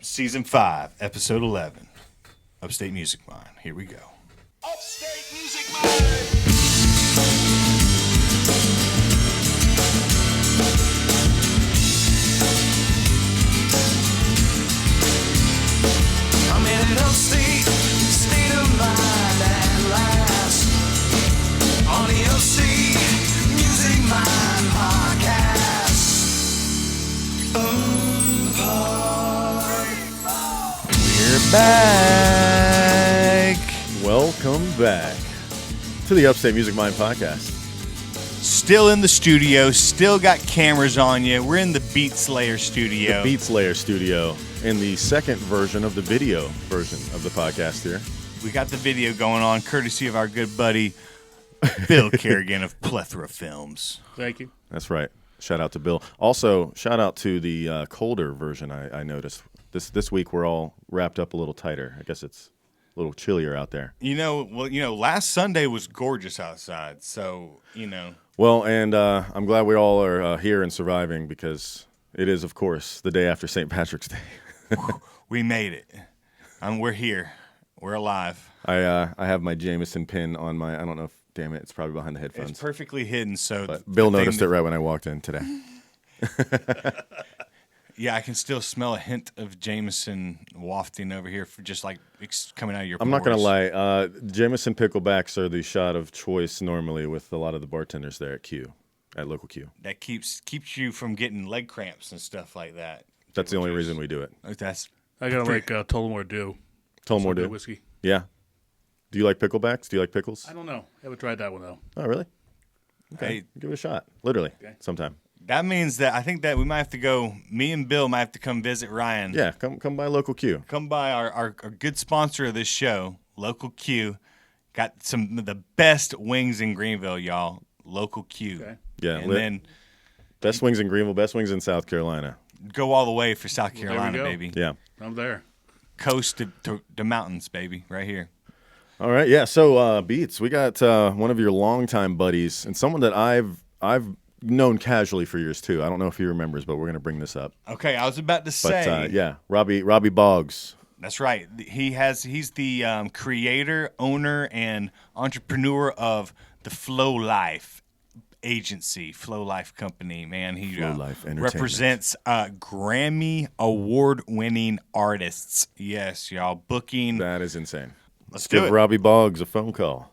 Season 5, Episode 11, Upstate Music Mind. Here we go. Upstate Music Mind. I'm in an upstate state of mind at last. On the Upstate Music Mind podcast. We're back. Welcome back to the Upstate Music Mind podcast. Still in the studio, still got cameras on you. We're in the Beat Slayer studio. The Beat Slayer studio in the second version of the video version of the podcast here. We got the video going on, courtesy of our good buddy, Bill Kerrigan of Plethora Films. Thank you. That's right. Shout out to Bill. Also, shout out to the colder version I noticed. This week we're all wrapped up a little tighter. I guess it's a little chillier out there. Last Sunday was gorgeous outside, so, Well, and I'm glad we all are here and surviving because it is, of course, the day after St. Patrick's Day. we made it. We're here. We're alive. I have my Jameson pin on my, I don't know if, damn it, it's probably behind the headphones. It's perfectly hidden, so. But Bill noticed it right when I walked in today. Yeah, I can still smell a hint of Jameson wafting over here for just like coming out of your pores. I'm not going to lie. Jameson picklebacks are the shot of choice normally with a lot of the bartenders there at local Q. That keeps you from getting leg cramps and stuff like that. That's the only reason we do it. I gotta like Tullamore Dew. Tullamore Dew? Whiskey. Yeah. Do you like picklebacks? Do you like pickles? I don't know. Haven't tried that one though. Oh, really? Okay. Hey, give it a shot. Literally. Okay. Sometime. that means that I think that we might have to go, me and Bill might have to come visit Ryan. Yeah, come by local Q. Come by our good sponsor of this show, Local Q. Got some of the best wings in Greenville, y'all. Local Q. Okay. Yeah. And then best wings in Greenville, best wings in South Carolina. go all the way for South Well, there Carolina, we go. baby. Yeah. I'm there. Coast to mountains, baby, right here. All right, yeah. So Beats, we got one of your longtime buddies and someone that I've known casually for years too. I don't know if he remembers, but we're gonna bring this up. Okay, I was about to say. But yeah, Robbie Boggs. That's right. He's the creator, owner, and entrepreneur of the Flowlife agency, Flowlife company. Man, he Flowlife Entertainment. represents Grammy award-winning artists. Yes, y'all booking. That is insane. Let's Give do it. Robbie Boggs a phone call.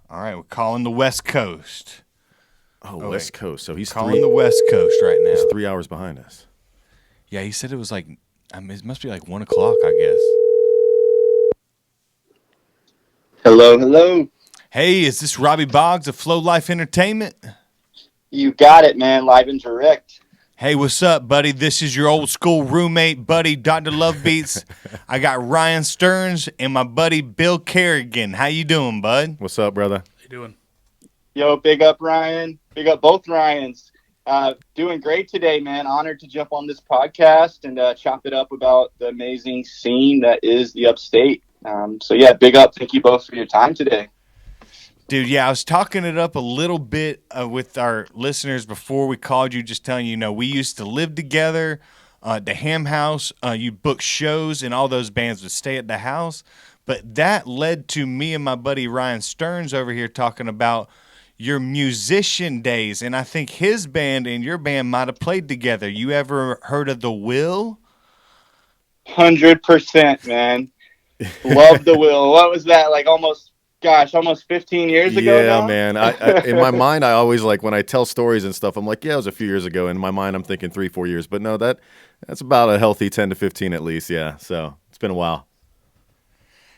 All right, we're calling the West Coast. Oh, West Coast. So he's Calling the West Coast right now. He's 3 hours behind us. Yeah, he said it was like, it must be like 1 o'clock, I guess. Hello. Hey, is this Robbie Boggs of Flowlife Entertainment? You got it, man. Live and direct. Hey, what's up, buddy? This is your old school roommate, buddy, Dr. Love Beats. I got Ryan Stearns and my buddy Bill Kerrigan. How you doing, bud? What's up, brother? How you doing? Yo, big up Ryan. Big up both Ryans. Doing great today, man. Honored to jump on this podcast and chop it up about the amazing scene that is the Upstate. So yeah, big up. Thank you both for your time today. Dude, yeah, I was talking it up a little bit with our listeners before we called you, just telling you, we used to live together at the Ham House. You book shows, and all those bands would stay at the house. But that led to me and my buddy Ryan Stearns over here talking about your musician days, and I think his band and your band might have played together. You ever heard of The Will? 100%, man. Love the Will. What was that, like almost 15 years ago Yeah, now? man. I in my mind, I always when I tell stories and stuff, I'm like, yeah, it was a few years ago. In my mind, I'm thinking 3-4 years. But no, that's about a healthy 10 to 15 at least, yeah. So it's been a while.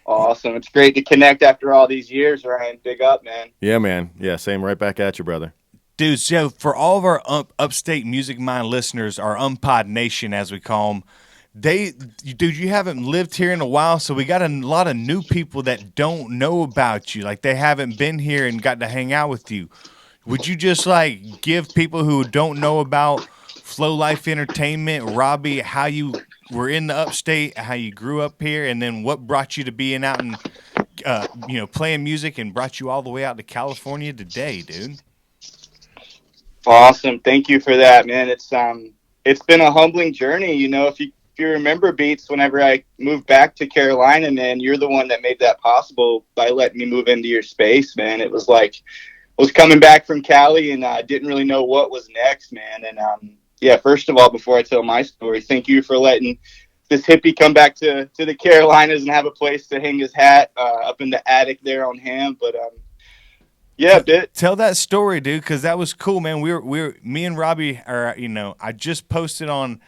Awesome. It's great to connect after all these years, Ryan. Big up, man. Yeah, man. Yeah, same right back at you, brother. Dude, so for all of our Upstate Music Mind listeners, our UMMPod Nation, as we call them, dude, you haven't lived here in a while, so we got a lot of new people that don't know about you. Like, they haven't been here and got to hang out with you. Would you just, give people who don't know about Flowlife Entertainment, Robbie, how you were in the Upstate, how you grew up here, and then what brought you to being out and, playing music and brought you all the way out to California today, dude? Awesome. Thank you for that, man. It's been a humbling journey. If if you remember, Beats, whenever I moved back to Carolina, man, you're the one that made that possible by letting me move into your space, man. It was like I was coming back from Cali and I didn't really know what was next, man. And yeah, first of all, before I tell my story, thank you for letting this hippie come back to the Carolinas and have a place to hang his hat up in the attic there on Ham. But yeah, Tell that story, dude, because that was cool, man. Me and Robbie are, I just posted on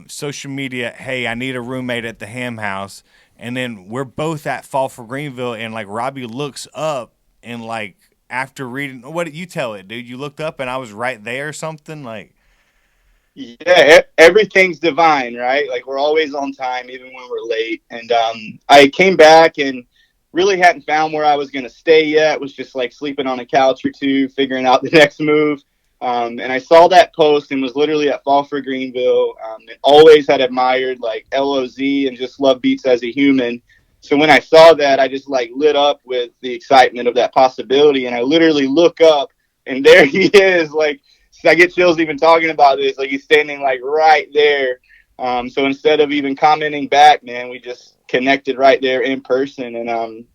social media, hey, I need a roommate at the Ham House, and then we're both at Fall for Greenville, and like Robbie looks up and like after reading, what did you tell it, dude? You looked up and I was right there or something like. Yeah, everything's divine, right? Like we're always on time, even when we're late. And I came back and really hadn't found where I was going to stay yet. Was just like sleeping on a couch or two, figuring out the next move. And I saw that post and was literally at Fall for Greenville. And always had admired like LOZ and just love Beats as a human. So when I saw that, I just like lit up with the excitement of that possibility. And I literally look up and there he is, like. I get chills even talking about this. Like he's standing like right there. So instead of even commenting back, man, we just connected right there in person. And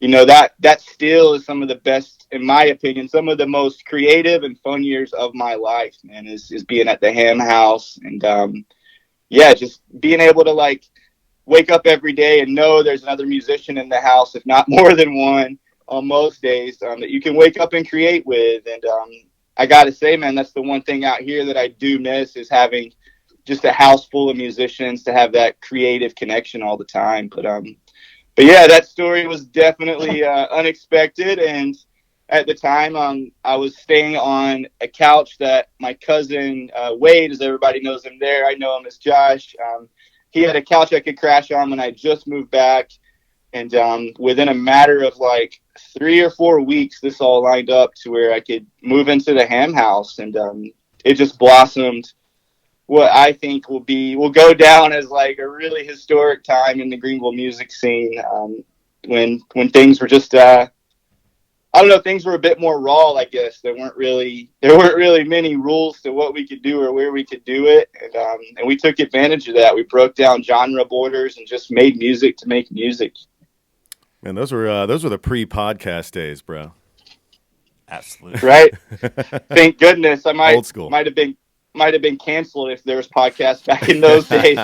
that still is some of the best, in my opinion, some of the most creative and fun years of my life, man, is being at the Ham House. And just being able to like wake up every day and know there's another musician in the house, if not more than one on most days, that you can wake up and create with. And I got to say, man, that's the one thing out here that I do miss is having just a house full of musicians to have that creative connection all the time. But yeah, that story was definitely unexpected. And at the time, I was staying on a couch that my cousin Wade, as everybody knows him there, I know him as Josh. He had a couch I could crash on when I just moved back. And within a matter of like 3 or 4 weeks, this all lined up to where I could move into the Ham House. And it just blossomed what I think will go down as like a really historic time in the Greenville music scene. When things were just, I don't know, things were a bit more raw, I guess. There weren't really many rules to what we could do or where we could do it. And we took advantage of that. We broke down genre borders and just made music to make music. Man, those were the pre-podcast days, bro. Absolutely. Right. Thank goodness. Old school. Might have been canceled if there was podcasts back in those days.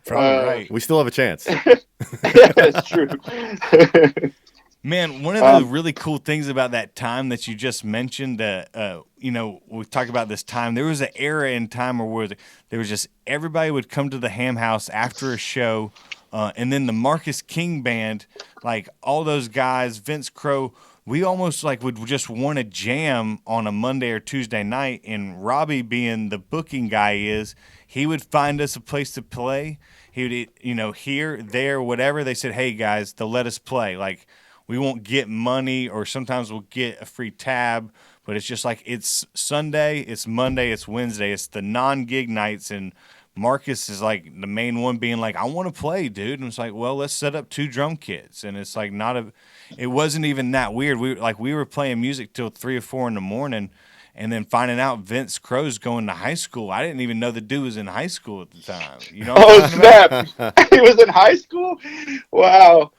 Probably right. We still have a chance. Yeah, that's true. Man, one of the really cool things about that time that you just mentioned, we talk about this time. There was an era in time where there was just everybody would come to the Ham House after a show, and then the Marcus King band, like all those guys, Vince Crow, we almost like would just want to jam on a Monday or Tuesday night. And Robbie, being the booking guy, he would find us a place to play. He would, here, there, whatever. They said, hey guys, they'll let us play. Like, we won't get money, or sometimes we'll get a free tab, but it's just like it's Sunday, it's Monday, it's Wednesday, it's the non-gig nights, and Marcus is like the main one being like, I want to play, dude. And it's like, well, let's set up 2 drum kits. And it's like it wasn't even that weird. We were playing music till 3 or 4 in the morning, and then finding out Vince Crow's going to high school. I didn't even know the dude was in high school at the time. You know? Oh snap! He was in high school. Wow.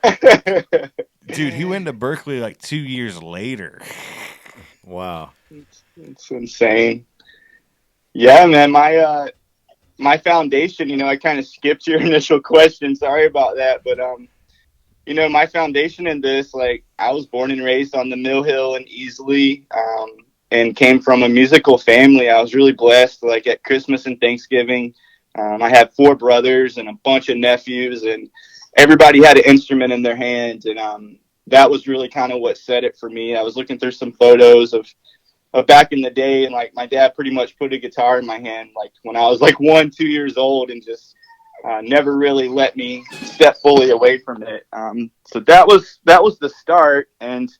Dude, he went to Berkeley like 2 years later. Wow. It's insane. Yeah, man, my foundation, I kind of skipped your initial question. Sorry about that. But, my foundation in this, like, I was born and raised on the Mill Hill in Easley, and came from a musical family. I was really blessed, like, at Christmas and Thanksgiving. I had 4 brothers and a bunch of nephews, and everybody had an instrument in their hand. And that was really kind of what set it for me. I was looking through some photos of back in the day, and like my dad pretty much put a guitar in my hand like when I was like 1-2 years old, and just never really let me step fully away from it. So that was the start. And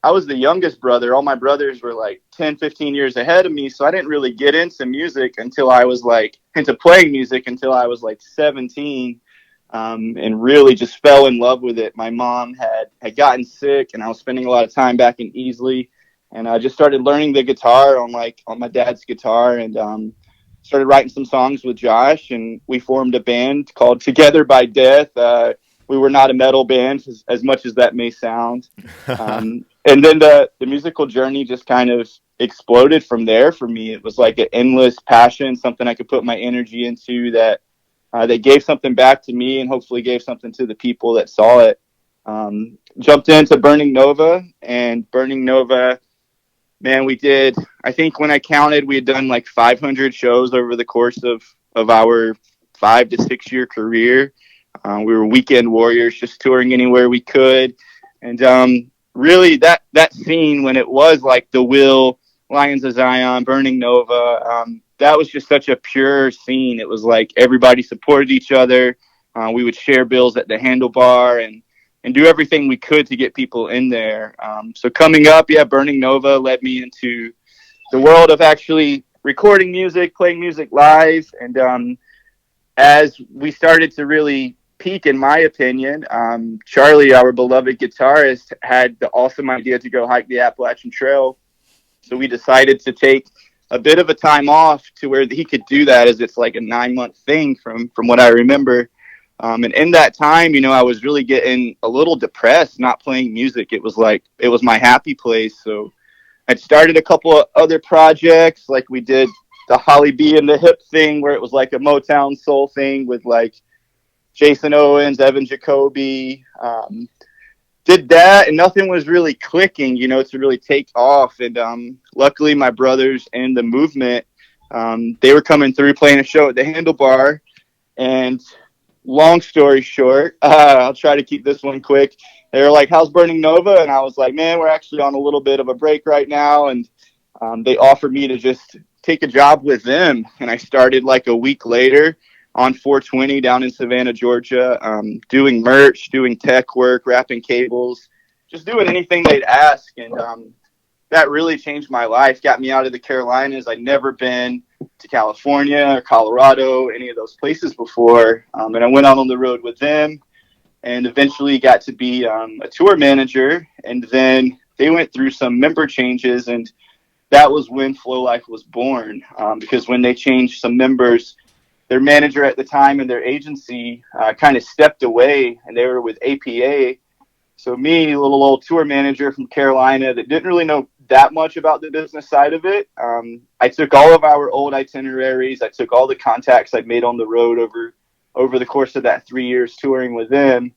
I was the youngest brother. All my brothers were like 10-15 years ahead of me, so I didn't really get into music until I was like into playing music until I was like 17, and really just fell in love with it. My mom had gotten sick, and I was spending a lot of time back in Easley. And I just started learning the guitar on my dad's guitar. And started writing some songs with Josh, and we formed a band called Together by Death. We were not a metal band, as much as that may sound. And then the musical journey just kind of exploded from there for me. It was like an endless passion, something I could put my energy into that gave something back to me and hopefully gave something to the people that saw it. Jumped into Burning Nova, and Burning Nova, man, we did, I think when I counted, we had done like 500 shows over the course of our 5 to 6 year career. We were weekend warriors, just touring anywhere we could. And really that scene, when it was like the Will, Lions of Zion, Burning Nova, that was just such a pure scene. It was like everybody supported each other. We would share bills at the handlebar and do everything we could to get people in there. So coming up, Burning Nova led me into the world of actually recording music, playing music live. And as we started to really peak, in my opinion, Charlie, our beloved guitarist, had the awesome idea to go hike the Appalachian Trail. So we decided to take a bit of a time off to where he could do that, as it's like a 9-month thing from what I remember. And in that time, I was really getting a little depressed not playing music. It was my happy place. So I'd started a couple of other projects, like we did the Holly B and the Hip thing, where it was like a Motown soul thing with like Jason Owens, Evan Jacoby. Did that, and nothing was really clicking, to really take off. And luckily, my brothers in the movement, they were coming through, playing a show at the Handlebar. And long story short, I'll try to keep this one quick. They were like, "How's Burning Nova?" And I was like, "Man, we're actually on a little bit of a break right now." And they offered me to just take a job with them. And I started like a week later on 420 down in Savannah, Georgia, doing merch, doing tech work, wrapping cables, just doing anything they'd ask. And that really changed my life, got me out of the Carolinas. I'd never been to California or Colorado, any of those places before. And I went out on the road with them and eventually got to be a tour manager. And then they went through some member changes, and that was when Flowlife was born, because when they changed some members, their manager at the time and their agency kind of stepped away, and they were with APA. So me, a little old tour manager from Carolina that didn't really know that much about the business side of it, I took all of our old itineraries. I took all the contacts I'd made on the road over the course of that 3 years touring with them.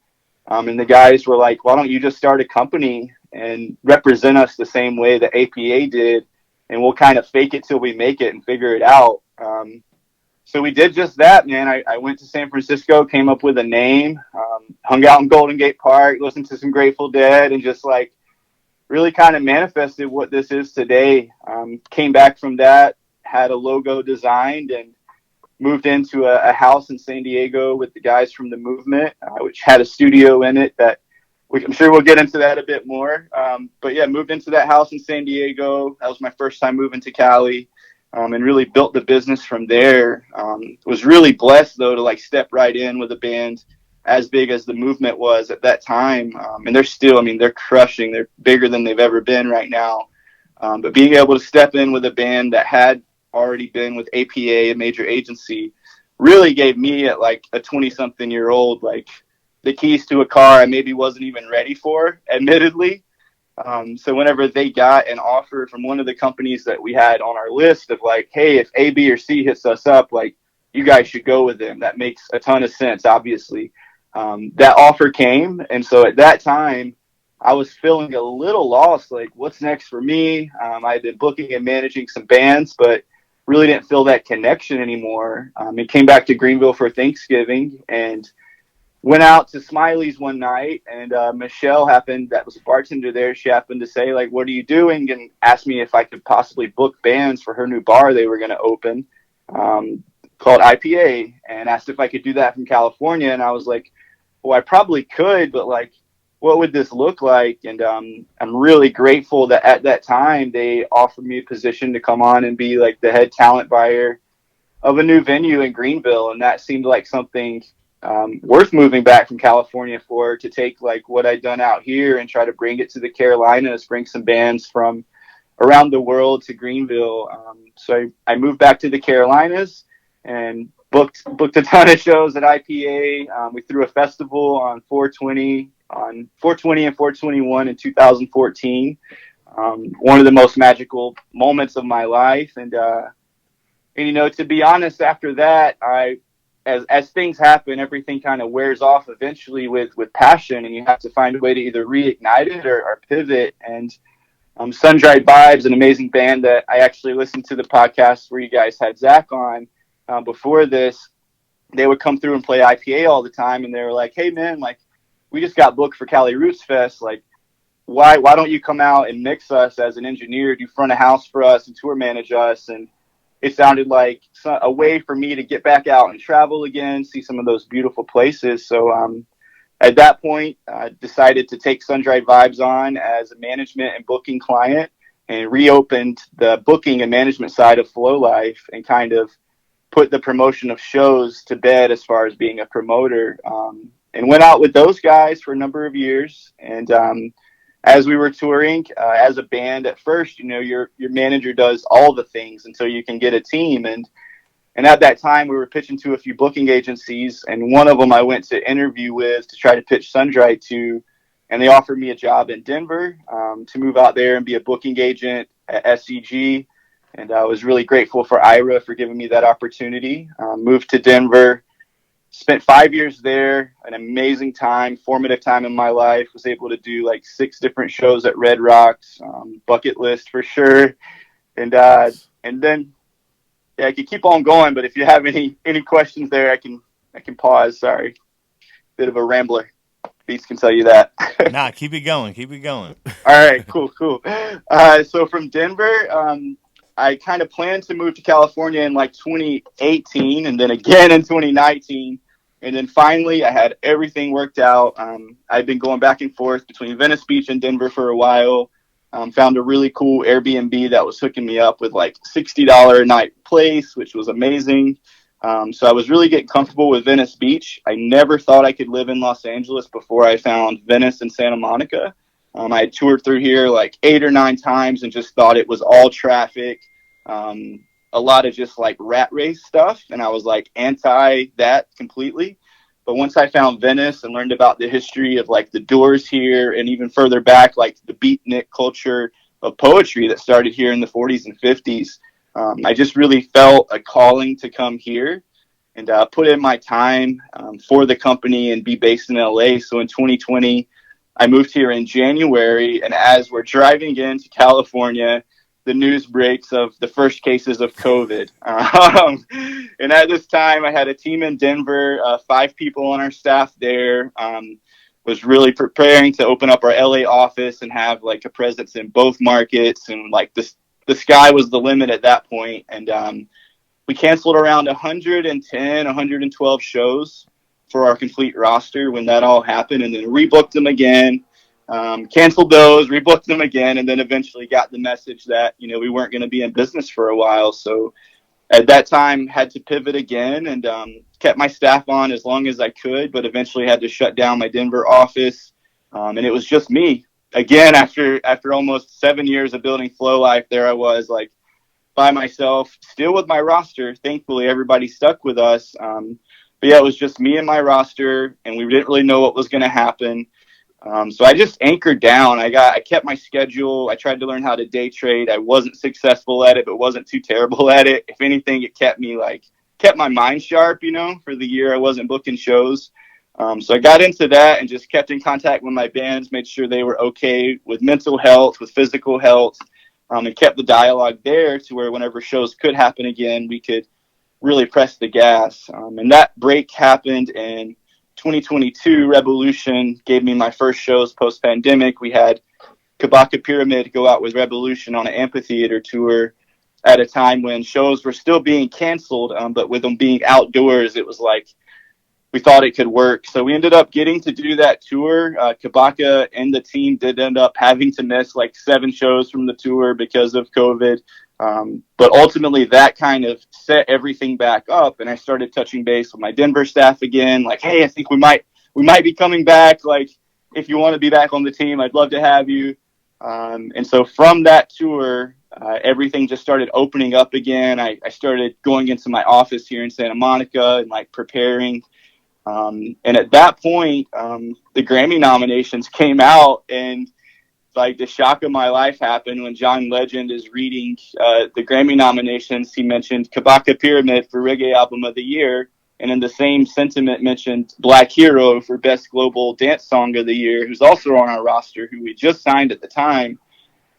And the guys were like, "Why don't you just start a company and represent us the same way that APA did, and we'll kind of fake it till we make it and figure it out." So we did just that, man. I went to San Francisco, came up with a name, hung out in Golden Gate Park, listened to some Grateful Dead, and just like really kind of manifested what this is today. Came back from that, had a logo designed, and moved into a house in San Diego with the guys from the movement, which had a studio in it that I'm sure we'll get into that a bit more. But yeah, moved into that house in San Diego. That was my first time moving to Cali. And really built the business from there. Was really blessed, though, to like step right in with a band as big as the movement was at that time. And they're still, they're crushing. They're bigger than they've ever been right now. But being able to step in with a band that had already been with APA, a major agency, really gave me, at like a 20-something-year-old, like the keys to a car I maybe wasn't even ready for, admittedly. So whenever they got an offer from one of the companies that we had on our list of like, "Hey, if A, B, or C hits us up, like, you guys should go with them," that makes a ton of sense, obviously. That offer came. And so at that time, I was feeling a little lost, like, what's next for me? I had been booking and managing some bands, but really didn't feel that connection anymore. And came back to Greenville for Thanksgiving and went out to Smiley's one night, and Michelle that was a bartender there. She happened to say, like, "What are you doing?" and asked me if I could possibly book bands for her new bar they were going to open, called IPA, and asked if I could do that from California. And I was like, well, I probably could, but like, what would this look like? And I'm really grateful that at that time they offered me a position to come on and be like the head talent buyer of a new venue in Greenville. And that seemed like something worth moving back from California for, to take like what I'd done out here and try to bring it to the Carolinas, bring some bands from around the world to Greenville. So I moved back to the Carolinas and booked a ton of shows at IPA. We threw a festival on 420 and 421 in 2014. One of the most magical moments of my life. And to be honest, after that, as things happen, everything kind of wears off eventually with passion, and you have to find a way to either reignite it or pivot. And Sun-Dried Vibes, an amazing band that I actually listened to the podcast where you guys had Zach on before this. They would come through and play IPA all the time, and they were like, "Hey man, like we just got booked for Cali Roots Fest. Like, why don't you come out and mix us as an engineer, do front of house for us, and tour manage us?" And it sounded like a way for me to get back out and travel again, see some of those beautiful places. So at that point, I decided to take Sun-Dried Vibes on as a management and booking client, and reopened the booking and management side of Flowlife, and kind of put the promotion of shows to bed as far as being a promoter, and went out with those guys for a number of years. And as we were touring as a band, at first, your manager does all the things until you can get a team. And at that time, we were pitching to a few booking agencies, and one of them I went to interview with to try to pitch Sun-Dried to, and they offered me a job in Denver to move out there and be a booking agent at SCG. And I was really grateful for Ira for giving me that opportunity. Moved to Denver, spent 5 years there, an amazing time, formative time in my life. Was able to do like 6 different shows at Red Rocks, bucket list for sure. And then, yeah, I could keep on going, but if you have any questions there, I can pause. Sorry, bit of a rambler. Beats can tell you that. Nah, keep it going. Keep it going. All right, cool. So from Denver, I kind of planned to move to California in like 2018, and then again in 2019. And then finally, I had everything worked out. I'd been going back and forth between Venice Beach and Denver for a while. Found a really cool Airbnb that was hooking me up with like $60 a night place, which was amazing. So I was really getting comfortable with Venice Beach. I never thought I could live in Los Angeles before I found Venice and Santa Monica. I had toured through here like 8 or 9 times and just thought it was all traffic, a lot of just like rat race stuff. And I was like anti that completely. But once I found Venice and learned about the history of like the Doors here, and even further back, like the beatnik culture of poetry that started here in the 40s and 50s, I just really felt a calling to come here and put in my time for the company and be based in LA. So in 2020, I moved here in January, and as we're driving into California, the news breaks of the first cases of COVID. And at this time, I had a team in Denver, 5 people on our staff there, was really preparing to open up our LA office and have like a presence in both markets. And like the sky was the limit at that point. And we canceled around 110, 112 shows for our complete roster when that all happened, and then rebooked them again. Canceled those, rebooked them again, and then eventually got the message that, we weren't going to be in business for a while. So at that time, had to pivot again, and kept my staff on as long as I could, but eventually had to shut down my Denver office. And it was just me. Again, after almost 7 years of building Flowlife, there I was like by myself, still with my roster. Thankfully, everybody stuck with us. But yeah, it was just me and my roster, and we didn't really know what was going to happen. So I just anchored down. I kept my schedule. I tried to learn how to day trade. I wasn't successful at it, but wasn't too terrible at it. If anything, it kept my mind sharp, for the year I wasn't booking shows. So I got into that and just kept in contact with my bands, made sure they were okay with mental health, with physical health, and kept the dialogue there to where whenever shows could happen again, we could really press the gas. And that break happened in 2022. Revolution gave me my first shows post-pandemic. We had Kabaka Pyramid go out with Revolution on an amphitheater tour at a time when shows were still being canceled, but with them being outdoors, it was like we thought it could work. So we ended up getting to do that tour. Kabaka and the team did end up having to miss like 7 shows from the tour because of COVID. But ultimately that kind of set everything back up, and I started touching base with my Denver staff again. Like, hey, I think we might be coming back. Like, if you want to be back on the team, I'd love to have you. And so from that tour, everything just started opening up again. I started going into my office here in Santa Monica and like preparing. And at that point, the Grammy nominations came out, and like the shock of my life happened when John Legend is reading the Grammy nominations. He mentioned Kabaka Pyramid for Reggae Album of the Year, and in the same sentiment mentioned Black Hero for Best Global Dance Song of the Year, who's also on our roster, who we just signed at the time.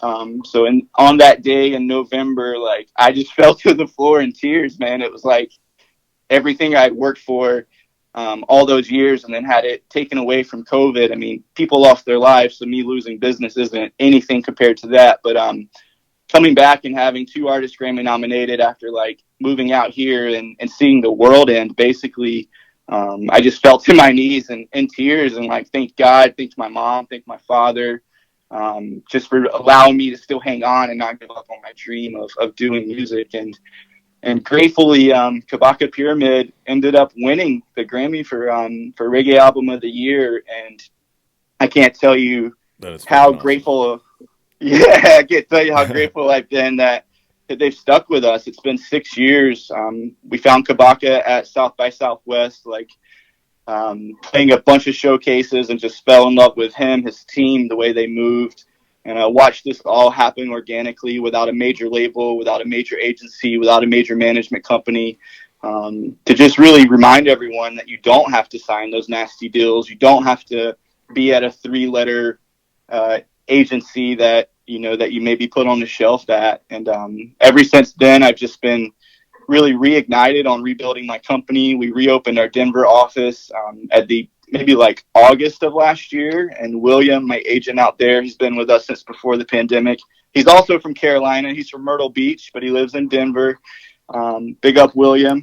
So on that day in November, like I just fell to the floor in tears, man. It was like everything I'd worked for all those years and then had it taken away from COVID. I mean, people lost their lives, so me losing business isn't anything compared to that. But coming back and having two artists Grammy nominated after like moving out here and seeing the world end, basically, I just fell to my knees and in tears and like, thank God, thank my mom, thank my father, just for allowing me to still hang on and not give up on my dream of doing music. And gratefully, Kabaka Pyramid ended up winning the Grammy for Reggae Album of the Year, and I can't tell you how grateful. Yeah, I can't tell you how grateful I've been that they've stuck with us. It's been 6 years. We found Kabaka at South by Southwest, like playing a bunch of showcases, and just fell in love with him, his team, the way they moved. And I watched this all happen organically without a major label, without a major agency, without a major management company, to just really remind everyone that you don't have to sign those nasty deals. You don't have to be at a 3-letter agency that you maybe put on the shelf at. And ever since then, I've just been really reignited on rebuilding my company. We reopened our Denver office at the maybe like August of last year. And William, my agent out there, he's been with us since before the pandemic. He's also from Carolina. He's from Myrtle Beach, but he lives in Denver. Big up William.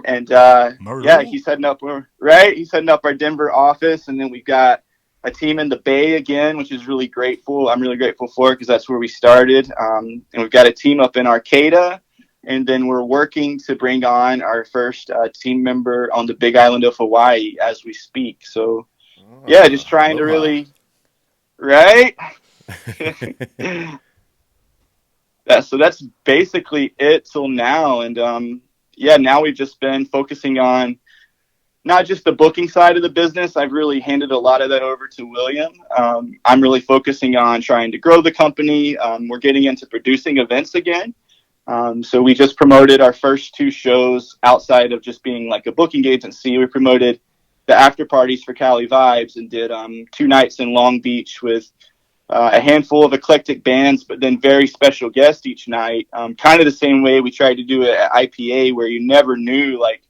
And yeah, he's heading up our Denver office. And then we've got a team in the Bay again, which is really grateful. I'm really grateful for it because that's where we started. And we've got a team up in Arcata. And then we're working to bring on our first team member on the Big Island of Hawaii as we speak. So, yeah, just trying to really, right? So that's basically it till now. And, yeah, now we've just been focusing on not just the booking side of the business. I've really handed a lot of that over to William. I'm really focusing on trying to grow the company. We're getting into producing events again. So we just promoted our first 2 shows outside of just being like a booking agency. We promoted the after parties for Cali Vibes and did 2 nights in Long Beach with a handful of eclectic bands, but then very special guests each night. Kind of the same way we tried to do it at IPA, where you never knew like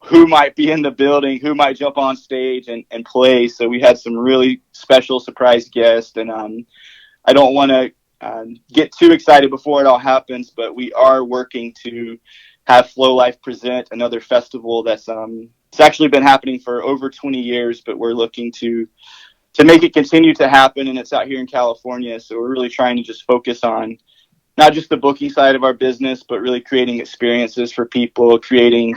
who might be in the building, who might jump on stage and play. So we had some really special surprise guests, and I don't want to get too excited before it all happens, but we are working to have Flowlife present another festival that's it's actually been happening for over 20 years, but we're looking to make it continue to happen, and it's out here in California. So we're really trying to just focus on not just the booking side of our business, but really creating experiences for people, creating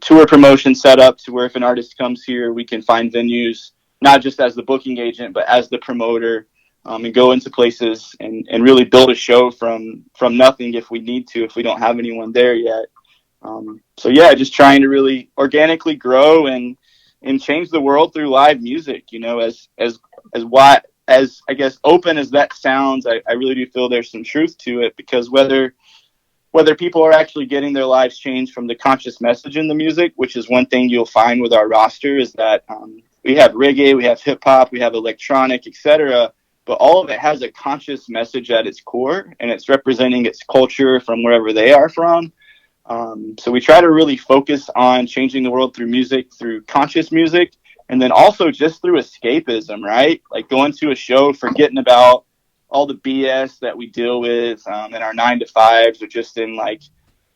tour promotion setup to where if an artist comes here, we can find venues, not just as the booking agent, but as the promoter, and go into places and really build a show from nothing if we need to, if we don't have anyone there yet. So yeah, just trying to really organically grow and change the world through live music, as I guess open as that sounds, I really do feel there's some truth to it, because whether people are actually getting their lives changed from the conscious message in the music, which is one thing you'll find with our roster, is that we have reggae, we have hip hop, we have electronic, etc., but all of it has a conscious message at its core, and it's representing its culture from wherever they are from. So we try to really focus on changing the world through music, through conscious music, and then also just through escapism, right? Like going to a show, forgetting about all the BS that we deal with in our 9-to-5s, or just in like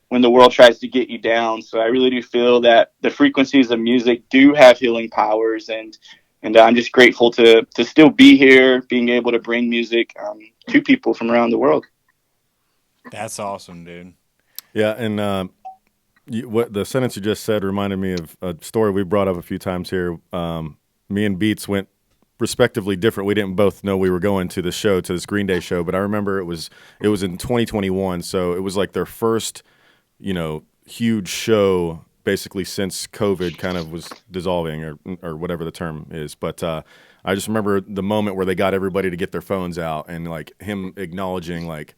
when the world tries to get you down. So I really do feel that the frequencies of music do have healing powers, and I'm just grateful to still be here, being able to bring music to people from around the world. That's awesome, dude. Yeah, and what the sentence you just said reminded me of a story we brought up a few times here. Me and Beats went respectively different. We didn't both know we were going to the show, to this Green Day show, but I remember it was in 2021, so it was like their first, huge show basically since COVID kind of was dissolving or whatever the term is. But I just remember the moment where they got everybody to get their phones out and like him acknowledging like,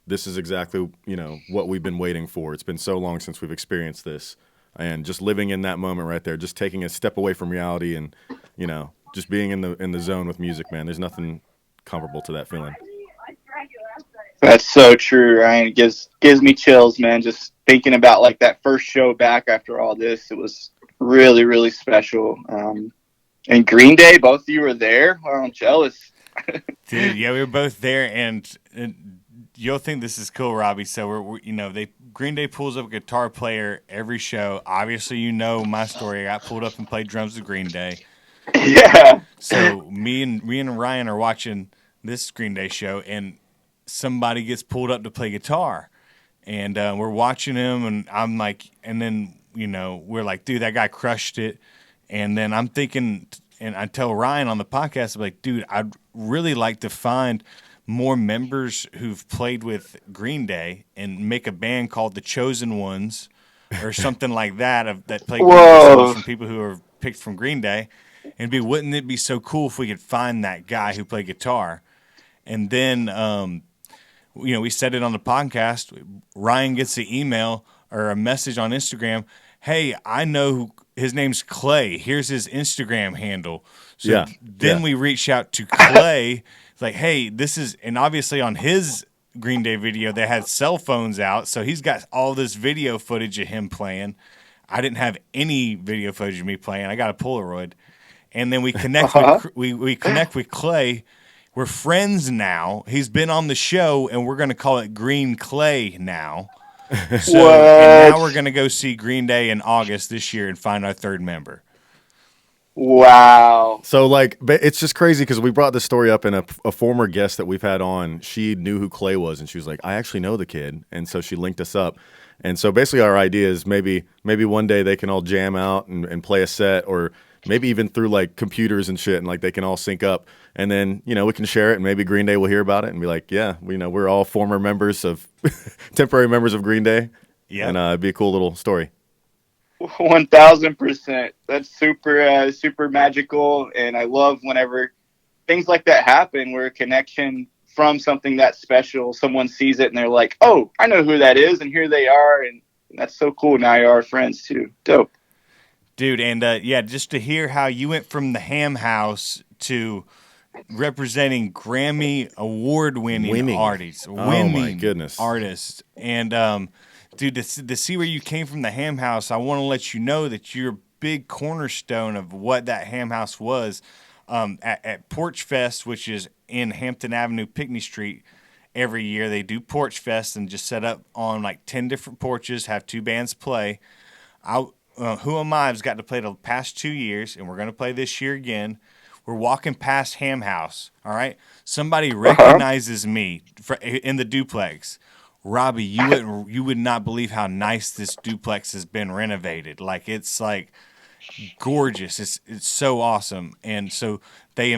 this is exactly, what we've been waiting for. It's been so long since we've experienced this, and just living in that moment right there, just taking a step away from reality and, just being in the zone with music, man. There's nothing comparable to that feeling. That's so true, Ryan. It gives me chills, man. Just thinking about like that first show back after all this. It was really, really special. And Green Day, both of you were there. Wow, I'm jealous. Dude, yeah, we were both there, and you'll think this is cool, Robbie. So Green Day pulls up a guitar player every show. Obviously, my story. I got pulled up and played drums with Green Day. Yeah. So me and Ryan are watching this Green Day show, and somebody gets pulled up to play guitar, and we're watching him, and I'm like, and then we're like, dude, that guy crushed it. And then I'm thinking, and I tell Ryan on the podcast, I'm like, dude, I'd really like to find more members who've played with Green Day and make a band called the Chosen Ones or something like that that play Green Day songs from people who are picked from Green Day. And wouldn't it be so cool if we could find that guy who played guitar? And then, we said it on the podcast. Ryan gets the email or a message on Instagram. Hey, I know his name's Clay. Here's his Instagram handle. So then we reach out to Clay. It's like, hey, this is, and obviously on his Green Day video, they had cell phones out. So he's got all this video footage of him playing. I didn't have any video footage of me playing. I got a Polaroid. And then we connect we connect with Clay. We're friends now. He's been on the show, and we're going to call it Green Clay now. So, and now we're going to go see Green Day in August this year and find our third member. Wow. So, like, it's just crazy because we brought this story up, and a former guest that we've had on, she knew who Clay was, and she was like, I actually know the kid. And so she linked us up. And so basically our idea is maybe one day they can all jam out and play a set, or maybe even through like computers and shit, and like they can all sync up, and then we can share it, and maybe Green Day will hear about it and be like, yeah, we're all former members of temporary members of Green Day. Yeah, and it'd be a cool little story. 1000%. That's super magical, and I love whenever things like that happen, where a connection from something that special, someone sees it and they're like, oh, I know who that is, and here they are, and that's so cool. Now you are friends too. Dope. Dude, and just to hear how you went from the Ham House to representing Grammy award-winning artists. Oh, my goodness. Artists. And, dude, to see where you came from the Ham House, I want to let you know that you're a big cornerstone of what that Ham House was. At Porch Fest, which is in Hampton Avenue, Pinckney Street, every year they do Porch Fest and just set up on like 10 different porches, have two bands play. Who Am I've got to play the past 2 years, and we're going to play this year again. We're walking past Ham House, all right? Somebody recognizes me in the duplex. Robbie, you would not believe how nice this duplex has been renovated. Like, it's like gorgeous. It's so awesome. And so they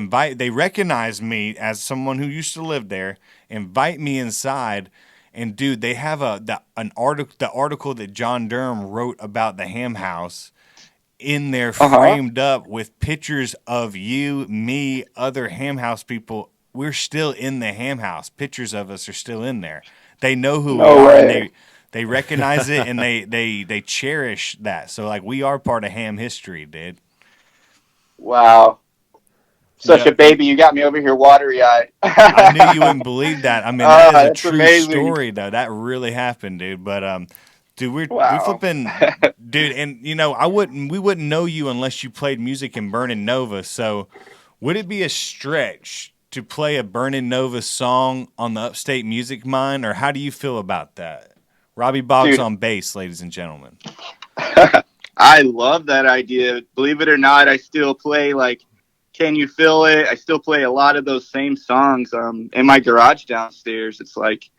recognize me as someone who used to live there, invite me inside. And dude, they have the article that John Durham wrote about the Ham House in there, framed up with pictures of you, me, other Ham House people. We're still in the Ham House. Pictures of us are still in there. They know who we are. And they recognize it, and they cherish that. So like, we are part of Ham history, dude. Wow. Such a baby. You got me over here watery-eyed. I knew you wouldn't believe that. I mean, that is a true story, though. That really happened, dude. But, dude, we flipping, dude, and, we wouldn't know you unless you played music in Burnin' Nova. So would it be a stretch to play a Burnin' Nova song on the Upstate Music Mine, or how do you feel about that? Robbie Boggs on bass, ladies and gentlemen. I love that idea. Believe it or not, I still play, like, Can You Feel It? I still play a lot of those same songs in my garage downstairs. It's like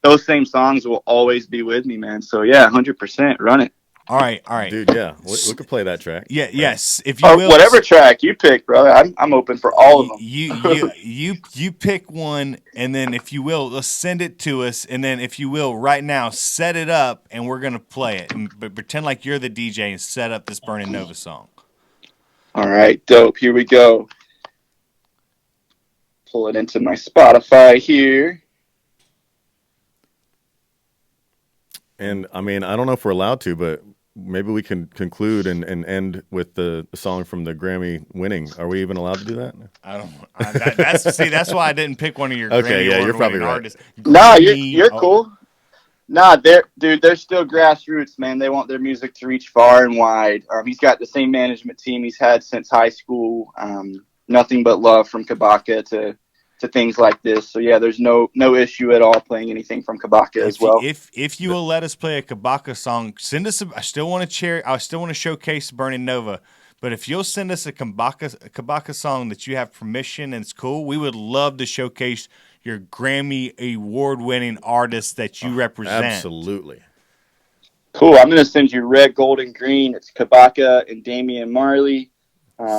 those same songs will always be with me, man. So, yeah, 100%. Run it. All right. Dude, yeah, we could play that track. Yeah, yes. If you Or will, whatever track you pick, brother. I'm open for all of them. you pick one, and then if you will, let's send it to us, and then if you will, right now, set it up, and we're gonna play it. But pretend like you're the DJ and set up this Burning Nova song. All right, dope. Here we go. Pull it into my Spotify here. And I mean, I don't know if we're allowed to, but maybe we can conclude and end with the song from the Grammy-winning. Are we even allowed to do that? I don't. That's why I didn't pick one of your. Okay, Grammy yeah, you're probably right. artists. Nah, Grammy- you're cool. Nah, they're still grassroots, man. They want their music to reach far and wide. He's got the same management team he's had since high school. Nothing but love from Kabaka to things like this. So yeah, there's no issue at all playing anything from Kabaka as well. If you will let us play a Kabaka song, send us. I still want to showcase Burning Nova. But if you'll send us a Kabaka song that you have permission and it's cool, we would love to showcase your Grammy award-winning artists that you represent. Absolutely. Cool. I'm gonna send you Red, Gold, and Green. It's Kabaka and Damian Marley.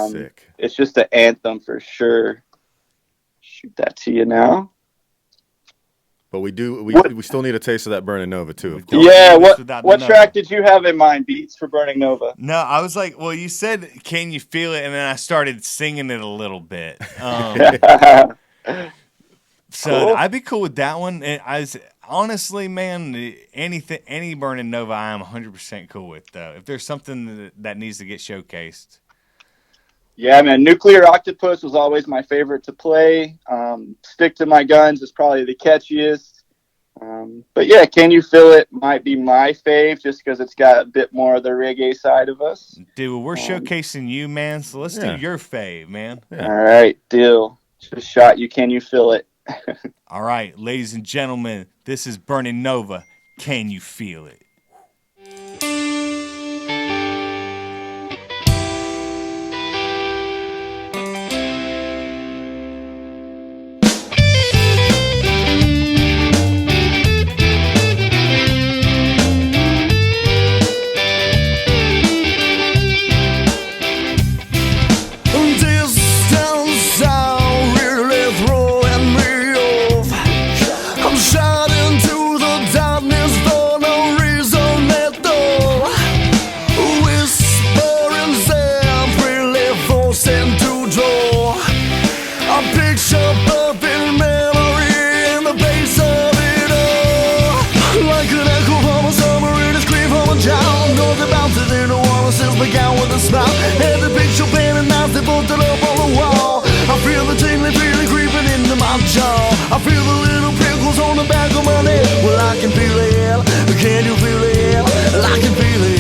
Sick. It's just an anthem for sure. Shoot that to you now. But we still need a taste of that Burning Nova too. Yeah, Without what the track did you have in mind, Beats, for Burning Nova? No, I was like, well, you said, "Can you feel it?" And then I started singing it a little bit. So Cool. I'd be cool with that one. And honestly, man, any Burning Nova, I am 100% cool with. Though, if there's something that needs to get showcased. Yeah, man, Nuclear Octopus was always my favorite to play. Stick to My Guns is probably the catchiest. But yeah, Can You Feel It might be my fave just because it's got a bit more of the reggae side of us. Dude, we're showcasing you, man. So let's do your fave, man. Yeah. All right, deal. Just shot you. Can You Feel It? All right, ladies and gentlemen, this is Burning Nova. Can you feel it? I feel the little prickles on the back of my neck. Well, I can feel it. Can you feel it? I can feel it.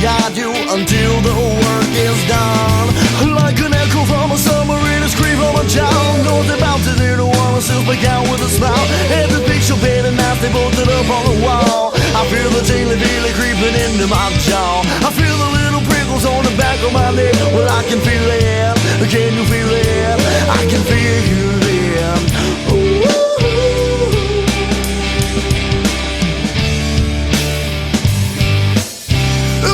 Guide you until the work is done. Like an echo from a submarine, a scream from a child. Knows about to do the one who still speak out with a smile. And the picture paint and knife, they bolted up on the wall. I feel the tingly feeling creeping into my jaw. I feel the little prickles on the back of my neck. Well, I can feel it. Can you feel it? I can feel it. Ooh.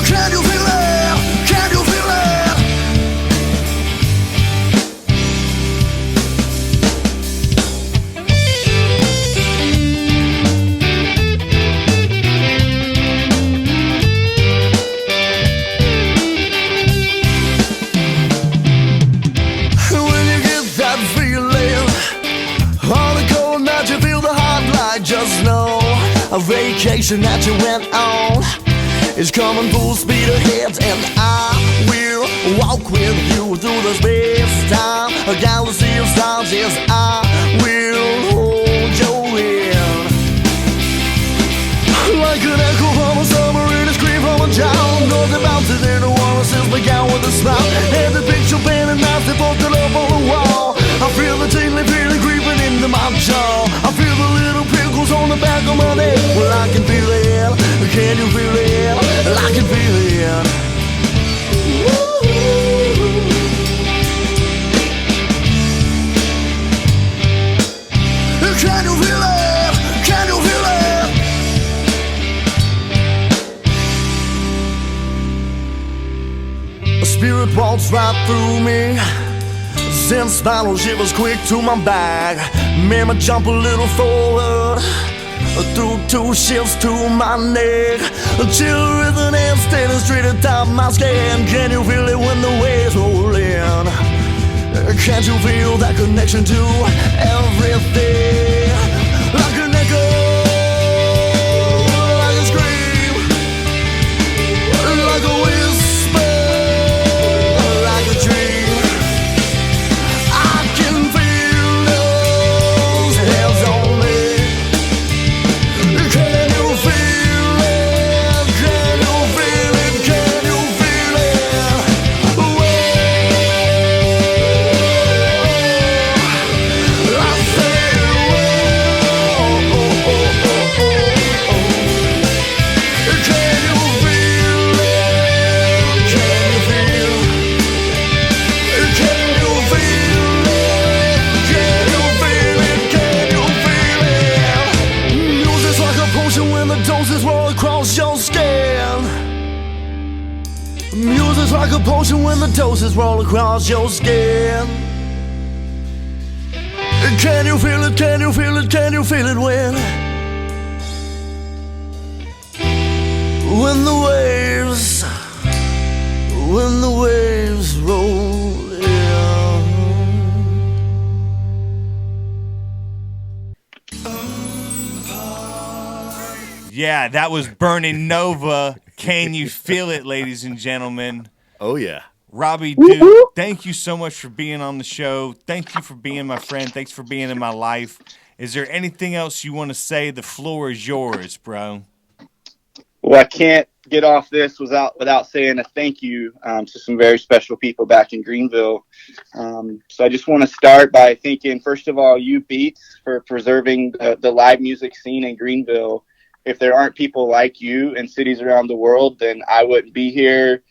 Can you feel it? Can you feel it? When you get that feeling on a cold night, you feel the hot light. Just know a vacation that you went on is coming full speed ahead, and I will walk with you through the space-time, a galaxy of stars. Yes, I will hold your hand. began with a smile. And the picture pen and knife, they posted up on the wall. I feel the tingling feeling creeping into my jaw. I feel the little pickles on the back of my neck. Well, I can feel it. Can you feel it? I can feel it. Can you feel it? Can you feel it? A spirit walks right through me. Send spinal shivers quick to my back. Made me jump a little forward. Through 2 shifts to my neck. A chill rhythm and standing straight atop my skin. Can you feel it when the waves roll in? Can't you feel that connection to everything? Like an echo, like a scream, like a whisper, like a dream. I can feel those hands on me. Can you feel it? Can you feel it? Can you feel it? I say, can you feel it? Can you feel it? Can you feel it? Can you feel it? Can you feel it? Music's like a potion when the doses roll across your skin. Music's like a potion when the doses roll across your skin. Can you feel it? Can you feel it? Can you feel it when the waves roll in? Yeah, that was Burning Nova. Can you feel it, ladies and gentlemen? Oh yeah. Robbie, dude, thank you so much for being on the show. Thank you for being my friend. Thanks for being in my life. Is there anything else you want to say? The floor is yours, bro. Well, I can't get off this without saying a thank you to some very special people back in Greenville. So I just want to start by thanking, first of all, you Beats for preserving the live music scene in Greenville. If there aren't people like you in cities around the world, then I wouldn't be here.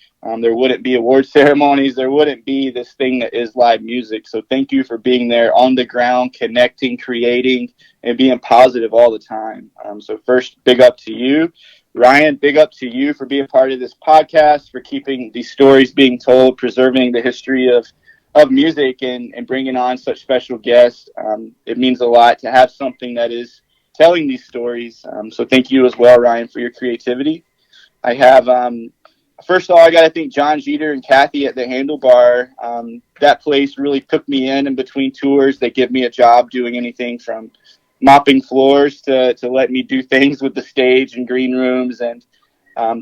There wouldn't be award ceremonies. There wouldn't be this thing that is live music. So thank you for being there on the ground, connecting, creating, and being positive all the time. So first, big up to you. Ryan, big up to you for being part of this podcast, for keeping these stories being told, preserving the history of music, and bringing on such special guests. It means a lot to have something that is telling these stories. So thank you as well, Ryan, for your creativity. I have, first of all, I got to thank John Jeter and Kathy at the Handlebar. That place really took me in between tours. They give me a job doing anything from mopping floors to let me do things with the stage and green rooms. And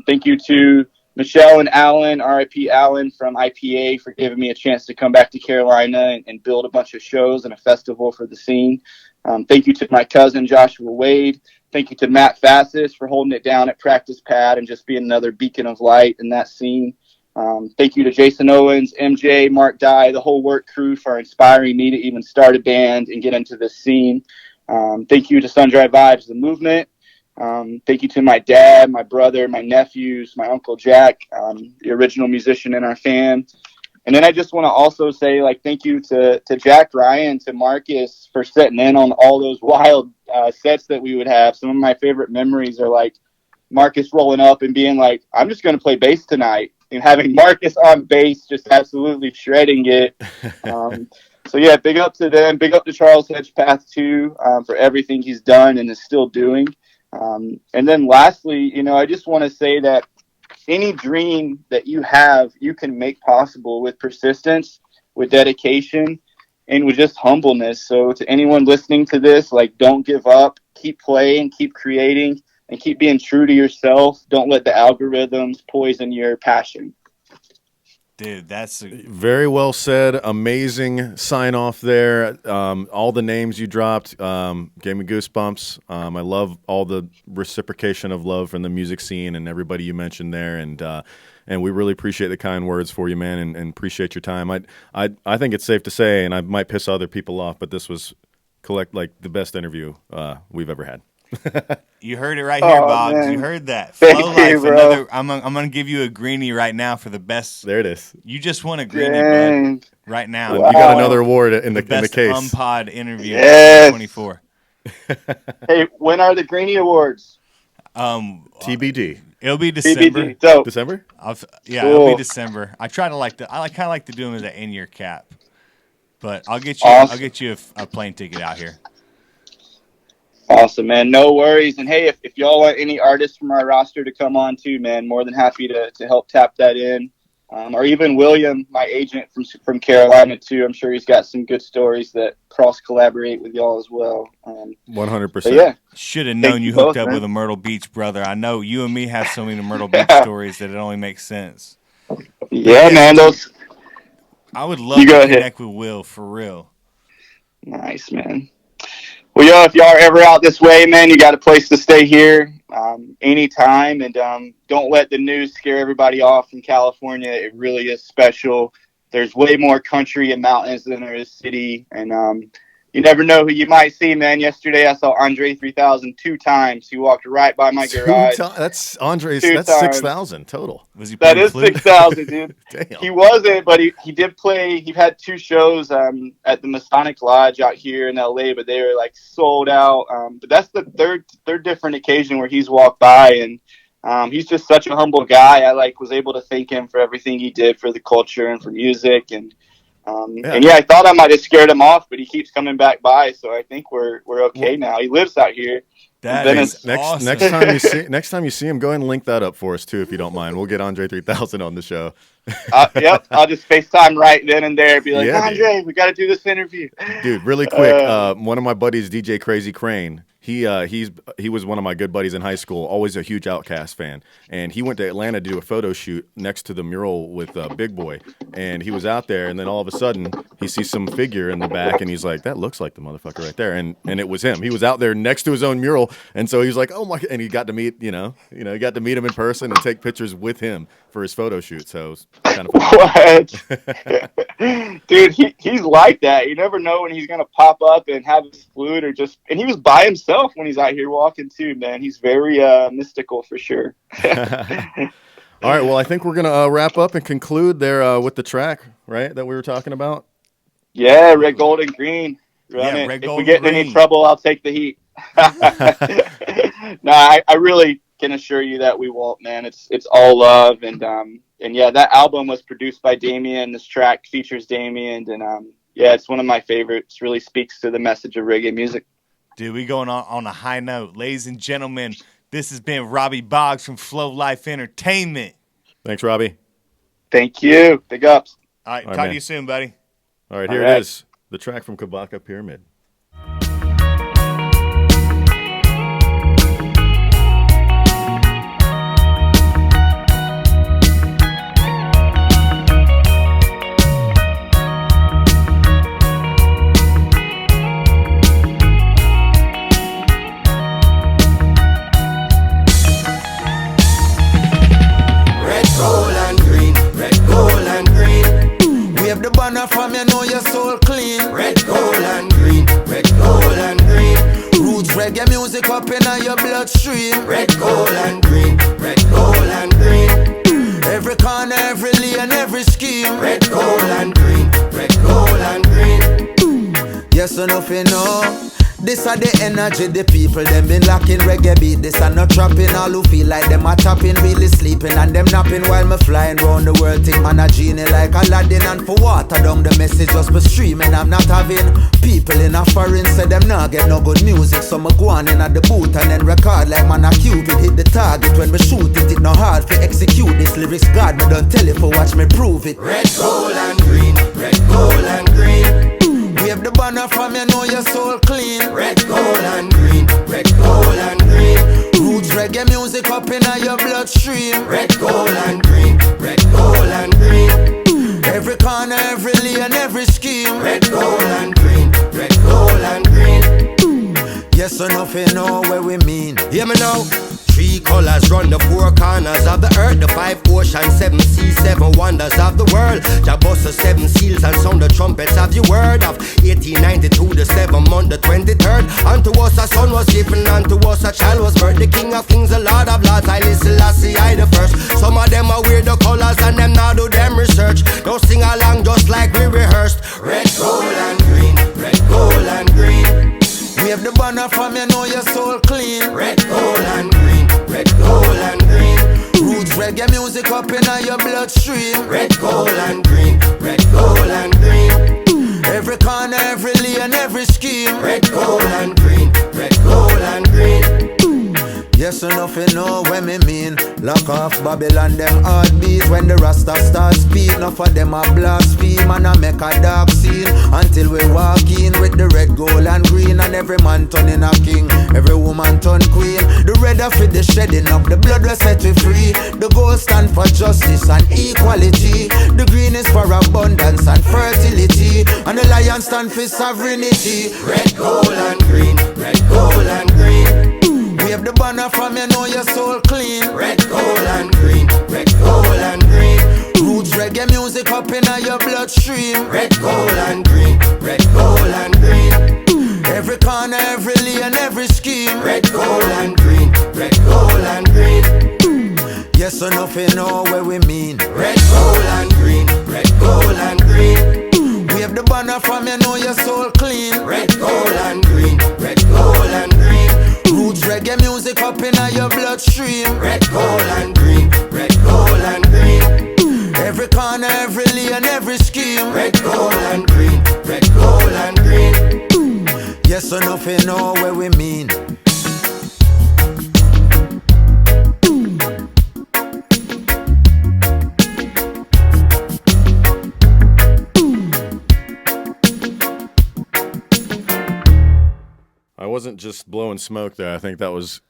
thank you to Michelle and Alan, RIP Alan from IPA, for giving me a chance to come back to Carolina and build a bunch of shows and a festival for the scene. Thank you to my cousin, Joshua Wade. Thank you to Matt Fassis for holding it down at Practice Pad and just being another beacon of light in that scene. Thank you to Jason Owens, MJ, Mark Dye, the whole work crew for inspiring me to even start a band and get into this scene. Thank you to Sundry Vibes, the movement. Thank you to my dad, my brother, my nephews, my Uncle Jack, the original musician in our fam. And then I just want to also say, thank you to Jack Ryan, to Marcus for sitting in on all those wild sets that we would have. Some of my favorite memories are Marcus rolling up and being like, I'm just going to play bass tonight, and having Marcus on bass just absolutely shredding it. So yeah, big up to them. Big up to Charles Hedgepath too, for everything he's done and is still doing. And then lastly, I just want to say that any dream that you have, you can make possible with persistence, with dedication, and with just humbleness. So to anyone listening to this, don't give up, keep playing, keep creating, and keep being true to yourself. Don't let the algorithms poison your passion. Dude, that's very well said. Amazing sign off there. All the names you dropped gave me goosebumps. I love all the reciprocation of love from the music scene and everybody you mentioned there. And and we really appreciate the kind words for you, man, and appreciate your time. I think it's safe to say, and I might piss other people off, but this was the best interview we've ever had. You heard it right here, Boggs. Man. You heard that. Thank Flowlife, you, bro. I'm gonna give you a greenie right now for the best. There it is. You just won a greenie, Dang. bud. Right now. Wow. You got another award in the Best case. UMMPod interview Yes. 2024. Hey, when are the Greenie Awards? TBD. It'll be December. TBD. Dope. December? It'll Cool. be December. I kind of like to do them as an in-year cap, but I'll get you. Awesome. I'll get you a plane ticket out here. Awesome, man. No worries. And hey, if y'all want any artists from our roster to come on too, man, more than happy to help tap that in. Or even William, my agent from Carolina too. I'm sure he's got some good stories that cross collaborate with y'all as well. 100%. Yeah. Should have Thank known you you hooked both, up man. with a Myrtle Beach brother. I know you and me have so many Myrtle Beach stories that it only makes sense. Yeah, man. Those I would love You to go ahead. connect with Will for real. nice, man. Well, yo, if y'all are ever out this way, man, you got a place to stay here anytime. And don't let the news scare everybody off in California. It really is special. There's way more country and mountains than there is city. And you never know who you might see, man. Yesterday, I saw Andre 3000 2 times. He walked right by my garage. That's Andre's. 2 That's times. 6,000 total. Was he That playing is flute? 6,000, dude. Damn. He wasn't, but he did play. He had 2 shows at the Masonic Lodge out here in LA, but they were like sold out. But that's the third different occasion where he's walked by, and he's just such a humble guy. I was able to thank him for everything he did for the culture and for music, and I thought I might have scared him off, but he keeps coming back by, so I think we're okay now. He lives out here. That Then is it's- awesome. Next time you see him, go ahead and link that up for us too, if you don't mind. We'll get Andre 3000 on the show. Yep, I'll just FaceTime right then and there. Be like, Yeah, Andre, we got to do this interview. Dude, really quick, one of my buddies, DJ Crazy Crane, he was one of my good buddies in high school, always a huge Outkast fan, and he went to Atlanta to do a photo shoot next to the mural with Big Boy, and he was out there, and then all of a sudden he sees some figure in the back, and he's like, that looks like the motherfucker right there, and it was him. He was out there next to his own mural, and so he was like, oh my, and he got to meet, he got to meet him in person and take pictures with him for his photo shoot. So it was kind of fun. What? Dude, he's like that. You never know when he's going to pop up and have his flute and he was by himself when he's out here walking too, man. He's very mystical for sure. All right, well, I think we're going to wrap up and conclude there with the track, right, that we were talking about. Yeah, red, gold, and green. Run Yeah, it. red, If gold, we get in and any green. trouble, I'll take the heat. No, I really can assure you that we won't, man. It's all love, and yeah, that album was produced by Damien. This track features Damien, and yeah, it's one of my favorites. Really speaks to the message of reggae music. Dude, we going on a high note. Ladies and gentlemen, this has been Robbie Boggs from Flowlife Entertainment. Thanks, Robbie. Thank you. Big ups. All right, All right, talk man. to you soon, buddy. All right, All here right. it is, the track from Kabaka Pyramid. Red, gold, and green. Red, gold, and green. Wave the banner from you know your soul clean. Red, gold, and green. Red, gold, and green. Roots reggae music up in your bloodstream. Red, gold, and green. Red, gold, and green. Every corner, every lane, every scheme. Red, gold, and green. Red, gold, and green. Yes or nothing, no. This are the energy, the people, them been lacking reggae beat. This are not trapping, all who feel like them are tapping, really sleeping and them napping while me flying round the world. Think man a genie like Aladdin, and for water down the message just be streaming. I'm not having people in a foreign say them not get no good music, so me go on in at the booth and then record like man a Cupid. Hit the target when me shoot it, it no hard to execute this lyrics. God, me don't tell it for watch me prove it. Red, gold, and green. Red, gold, and green. Wave the banner from you know your soul clean. Red, gold, and green. Red, gold, and green. Roots reggae music up in your bloodstream. Red, gold, and green. Red, gold, and green. Every corner, every lane, every scheme. Red, gold, and green. Red, gold, and green. Yes or nothing, know where we mean. Hear me now. 3 three colors run the four corners of the earth, the five oceans, seven seas, seven wonders of the world. Jah bust the seven seals and sound the trumpets of your word. Of 1892, the 7th month, the 23rd. Unto us a son was given, unto us a child was birthed. The King of Kings, the Lord of Lords, I listen, I the first. Some of them are weird the colors and them now do them research. Don't sing along just like we rehearsed. Red, gold and green, red, gold and green. Wave the banner from you know your soul clean. Red, gold and green, red, gold and green. Roots reggae music up in your bloodstream. Red, gold and green, red, gold and green. Every corner, every lane, every scheme. Red, gold and green, red, gold and green. Yes, enough you know what me mean. Lock off Babylon, them heartbeat. When the Rasta start speak, enough of them a blaspheme. And I make a dark scene until we walk in with the red, gold and green. And every man turning a king, every woman turn queen. The red of it, the shedding up, the blood will set we free. The gold stand for justice and equality. The green is for abundance and fertility. And the lion stand for sovereignty. Red, gold and green, red, gold and green. Wave the banner from you know your soul clean. Red, gold and green, red, gold and green. Roots reggae music up in your bloodstream. Red, gold and green, red, gold and green. Every corner, every lane, every scheme. Red, gold and green, red, gold and green. Yes, enough you know what we mean. Red, gold and green, red, gold and green. Wave the banner from you know your soul clean. Red, gold and green, red, gold and green. Roots reggae music up in your bloodstream. Red, gold and green, red, gold and green. Every corner, every lane, every scheme. Red, gold and green, red, gold and green. Yes, enough you know what we mean. I wasn't just blowing smoke there. I think that was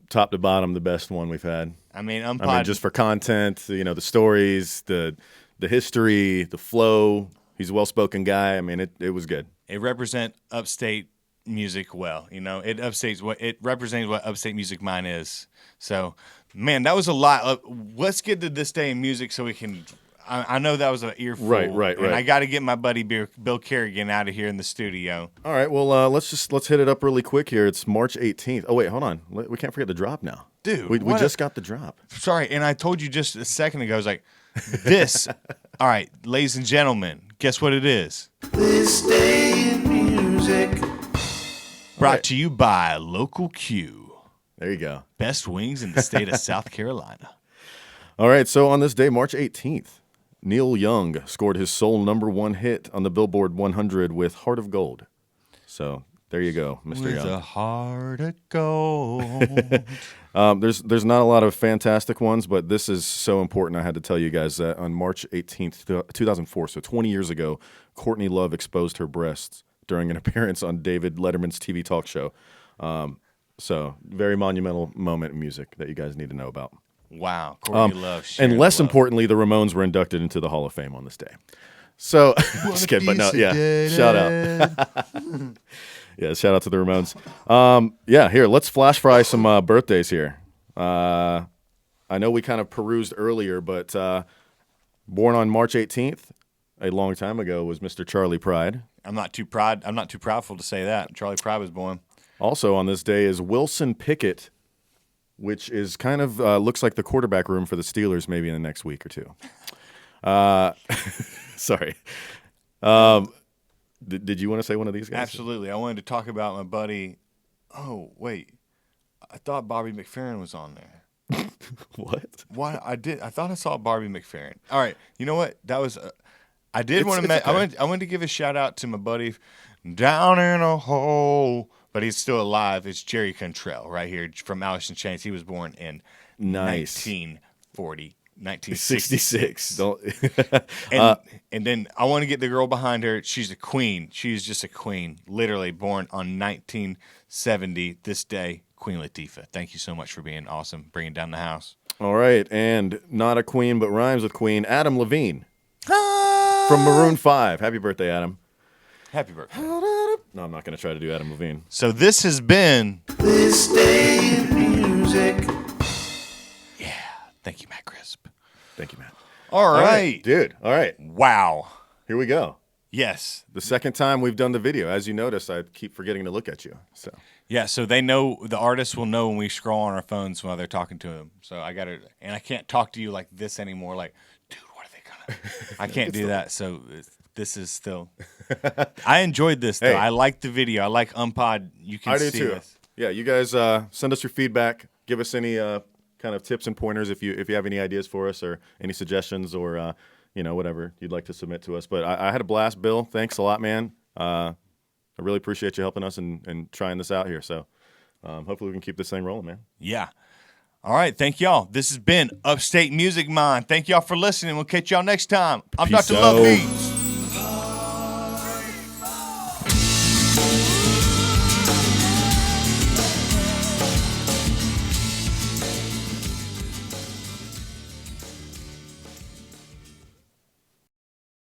top to bottom the best one we've had. I mean, just for content, the stories, the history, the flow. He's a well-spoken guy. I mean, it was good. It represents Upstate music well. It represents what Upstate Music Mine is. So, man, that was a lot. Let's get to this day in music so we can. I know that was an earful. Right. And I got to get my buddy Bill Kerrigan out of here in the studio. All right, well, let's hit it up really quick here. It's March 18th. Oh, wait, hold on. We can't forget the drop now. Dude. We just got the drop. Sorry, and I told you just a second ago, I was like, this. All right, ladies and gentlemen, guess what it is? This day in music. Brought to you by Local Q. There you go. Best wings in the state of South Carolina. All right, so on this day, March 18th, Neil Young scored his sole #1 hit on the Billboard 100 with Heart of Gold. So there you go, Mr. Young. With a heart of gold. There's not a lot of fantastic ones, but this is so important. I had to tell you guys that on March 18th, 2004, so 20 years ago, Courtney Love exposed her breasts during an appearance on David Letterman's TV talk show. So very monumental moment in music that you guys need to know about. Wow, Courtney Love. And less importantly, the Ramones were inducted into the Hall of Fame on this day. So, just kidding, but no, yeah, shout out. Yeah, shout out to the Ramones. Here, let's flash fry some birthdays here. I know we kind of perused earlier, but born on March 18th, a long time ago, was Mr. Charlie Pride. I'm not too proudful to say that. Charlie Pride was born. Also on this day is Wilson Pickett, which is kind of looks like the quarterback room for the Steelers maybe in the next week or two. Sorry. Did you want to say one of these guys? Absolutely. I wanted to talk about my buddy. Oh, wait. I thought Bobby McFerrin was on there. What? Why? I thought I saw Bobby McFerrin. All right. You know what? That was. I did want to. Okay. I wanted to give a shout out to my buddy down in a hole, but he's still alive. It's Jerry Cantrell right here from Alice in Chains. He was born in 1966. And then I want to get the girl behind her. She's a queen. She's just a queen. Literally born on 1970 this day. Queen Latifah. Thank you so much for being awesome, bringing down the house. All right, and not a queen but rhymes with queen, Adam Levine from Maroon 5. Happy birthday, Adam. Happy birthday. No, I'm not going to try to do Adam Levine. So this has been This Day in Music. Thank you, Matt Crisp. Thank you, Matt. All right. Dude. All right. Wow. Here we go. Yes. The second time we've done the video. As you notice, I keep forgetting to look at you. So Yeah, so they know, the artists will know when we scroll on our phones while they're talking to them. So I got to, and I can't talk to you like this anymore. Like, dude, what are they going to, I can't do that. So this is still, I enjoyed this though. Hey. I like the video. I like UMMPod. You can I do see too. this. Yeah, you guys send us your feedback. Give us any kind of tips and pointers if you have any ideas for us or any suggestions or whatever you'd like to submit to us. But I had a blast, Bill. Thanks a lot, man. I really appreciate you helping us and trying this out here. So hopefully we can keep this thing rolling, man. Yeah. All right. Thank y'all. This has been Upstate Music Mind. Thank y'all for listening. We'll catch y'all next time. I'm Peace Dr. out. Lovey.